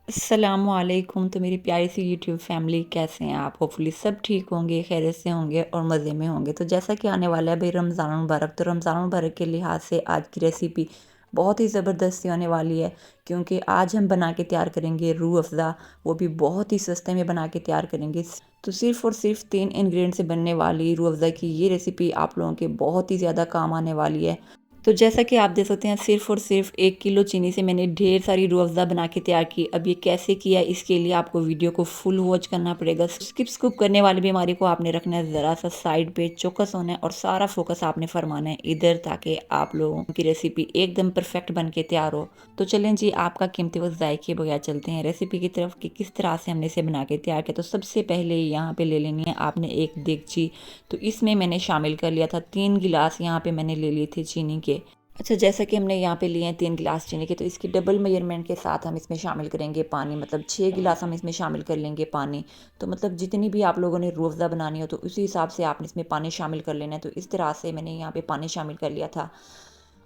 अस्सलामुअलैकुम। तो मेरी प्यारी सी यूट्यूब फैमिली, कैसे हैं आप? होपफुली सब ठीक होंगे, खैरियत से होंगे और मज़े में होंगे। तो जैसा कि आने वाला है भाई रमज़ान मुबारक, तो रमज़ान मुबारक के लिहाज से आज की रेसिपी बहुत ही ज़बरदस्त होने वाली है, क्योंकि आज हम बना के तैयार करेंगे रूह अफ़ज़ा। वो भी बहुत ही सस्ते में बना के तैयार करेंगे। तो सिर्फ़ और सिर्फ 3 इंग्रेडिएंट से बनने वाली रूह अफ़ज़ा की ये रेसिपी आप लोगों के बहुत ही ज़्यादा काम आने वाली है। तो जैसा कि आप देख सकते हैं, सिर्फ़ और सिर्फ 1 किलो चीनी से मैंने ढेर सारी रूह अफ़ज़ा बना के तैयार की। अब ये कैसे किया, इसके लिए आपको वीडियो को फुल वॉच करना पड़ेगा। स्किप करने वाली बीमारी को आपने रखना है ज़रा सा साइड पे, चौकस होना है और सारा फोकस आपने फरमाना है इधर, ताकि आप लोगों की रेसिपी एकदम परफेक्ट बन के तैयार हो। तो चलें जी, आपका कीमती वक्त ज़ाय किए बगैर चलते हैं रेसिपी की तरफ कि किस तरह से हमने इसे बना के तैयार किया। तो सबसे पहले यहाँ पे ले लेनी है आपने एक देगची। तो इसमें मैंने शामिल कर लिया था 3 गिलास, यहाँ पे मैंने ले लिए थे चीनी के। अच्छा, जैसा कि हमने यहाँ पे लिए हैं 3 गिलास चीनी के, तो इसकी डबल मेजरमेंट के साथ हम इसमें शामिल करेंगे पानी, मतलब 6 गिलास हम इसमें शामिल कर लेंगे पानी। तो मतलब जितनी भी आप लोगों ने रूह अफ़ज़ा बनानी हो, तो उसी हिसाब से आपने इसमें पानी शामिल कर लेना है। तो इस तरह से मैंने यहाँ पे पानी शामिल कर लिया था।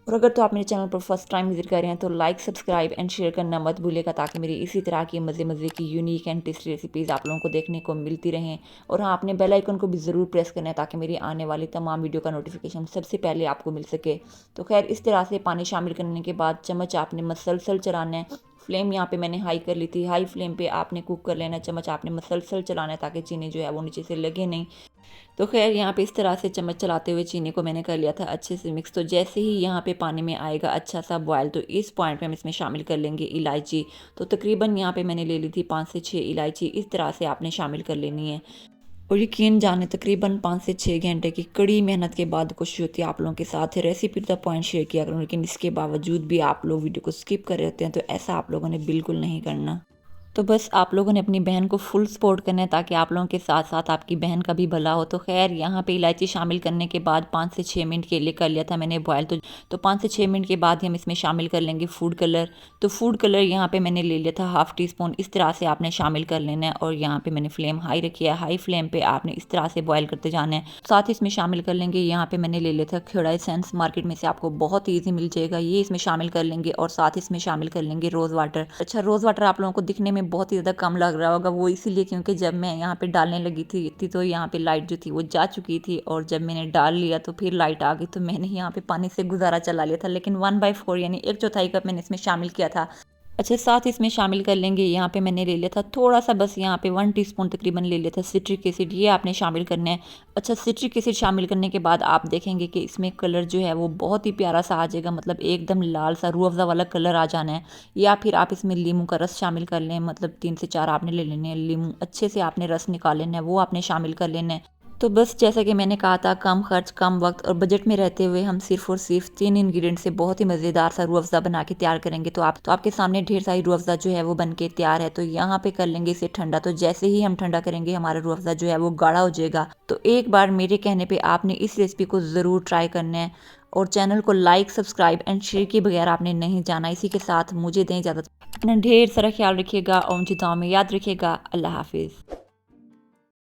और अगर तो आप मेरे चैनल पर फर्स्ट टाइम विजिट कर रहे हैं, तो लाइक, सब्सक्राइब एंड शेयर करना मत भूलिएगा, ताकि मेरी इसी तरह की मज़े मज़े की यूनिक एंड टेस्टी रेसिपीज़ आप लोगों को देखने को मिलती रहें। और हाँ, आपने बेल आइकन को भी ज़रूर प्रेस करना है, ताकि मेरी आने वाली तमाम वीडियो का नोटिफिकेशन सबसे पहले आपको मिल सके। तो खैर, इस तरह से पानी शामिल करने के बाद चम्मच आपने मसलसल चलाना है। फ्लेम यहाँ पे मैंने हाई कर ली थी। हाई फ्लेम पे आपने कुक कर लेना है। चम्मच आपने मसलसल चलाना है, ताकि चीनी जो है वो नीचे से लगे नहीं। तो खैर, यहाँ पे इस तरह से चम्मच चलाते हुए चीनी को मैंने कर लिया था अच्छे से मिक्स। तो जैसे ही यहाँ पे पानी में आएगा अच्छा सा बॉयल, तो इस पॉइंट पे हम इसमें शामिल कर लेंगे इलायची। तो तकरीबन यहाँ पे मैंने ले ली थी 5 से 6 इलायची, इस तरह से आपने शामिल कर लेनी है। और यकीन जाने, तकरीबन 5 से 6 घंटे की कड़ी मेहनत के बाद कोशिश होती है आप लोगों के साथ रेसिपी द पॉइंट शेयर किया करूँ, लेकिन इसके बावजूद भी आप लोग वीडियो को स्किप कर रहे होते हैं। तो ऐसा आप लोगों ने बिल्कुल नहीं करना। तो बस आप लोगों ने अपनी बहन को फुल सपोर्ट करना है, ताकि आप लोगों के साथ साथ आपकी बहन का भी भला हो। तो खैर, यहाँ पे इलायची शामिल करने के बाद 5 से 6 मिनट के लिए कर लिया था मैंने बॉयल। तो 5 से 6 मिनट के बाद ही हम इसमें शामिल कर लेंगे फूड कलर। तो फूड कलर यहाँ पे मैंने ले लिया था हाफ़ टी स्पून, इस तरह से आपने शामिल कर लेना है। और यहाँ पे मैंने फ्लेम हाई रखी है। हाई फ्लेम पे आपने इस तरह से बॉयल करते जाना है। साथ ही इसमें शामिल कर लेंगे, यहाँ पे मैंने ले लिया था खेड़ा एसेंस, मार्केट में से आपको बहुत ईजी मिल जाएगा, ये इसमें शामिल कर लेंगे। और साथ ही इसमें शामिल कर लेंगे रोज़ वाटर। अच्छा, रोज़ वाटर आप लोगों को दिखने में बहुत ही ज़्यादा कम लग रहा होगा, वो इसीलिए क्योंकि जब मैं यहाँ पे डालने लगी थी तो यहाँ पे लाइट जो थी वो जा चुकी थी, और जब मैंने डाल लिया तो फिर लाइट आ गई। तो मैंने यहाँ पे पानी से गुजारा चला लिया था, लेकिन 1/4 यानी 1/4 कप मैंने इसमें शामिल किया था। अच्छा, साथ ही इसमें शामिल कर लेंगे, यहाँ पे मैंने ले लिया था थोड़ा सा, बस यहाँ पे 1 टीस्पून तकरीबन ले लिया था सिट्रिक एसिड, ये आपने शामिल करना है। अच्छा, सिट्रिक एसिड शामिल करने के बाद आप देखेंगे कि इसमें कलर जो है वो बहुत ही प्यारा सा आ जाएगा, मतलब एकदम लाल सा रूह अफ़ज़ा वाला कलर आ जाना है। या फिर आप इसमें लीमू का रस शामिल कर लें, मतलब 3 से 4 आपने ले लेने हैं लीमू, अच्छे से आपने रस निकाल लेना है, वो आपने शामिल कर लेना है। तो बस जैसा कि मैंने कहा था, कम खर्च, कम वक्त और बजट में रहते हुए हम सिर्फ और सिर्फ 3 इंग्रेडिएंट से बहुत ही मज़ेदार सा रूह अफ़ज़ा बना के तैयार करेंगे। तो आपके सामने ढेर सारी रूह अफ़ज़ा जो है वो बन के तैयार है। तो यहाँ पे कर लेंगे इसे ठंडा। तो जैसे ही हम ठंडा करेंगे, हमारा रूह अफ़ज़ा जो है वो गाढ़ा हो जाएगा। तो एक बार मेरे कहने पर आपने इस रेसिपी को ज़रूर ट्राई करना है। और चैनल को लाइक, सब्सक्राइब एंड शेयर किए बगैर आपने नहीं जाना। इसी के साथ मुझे दें इजाज़त। अपना ढेर सारा ख्याल रखिएगा और मुझे दुआ में याद रखिएगा। अल्लाह हाफिज़।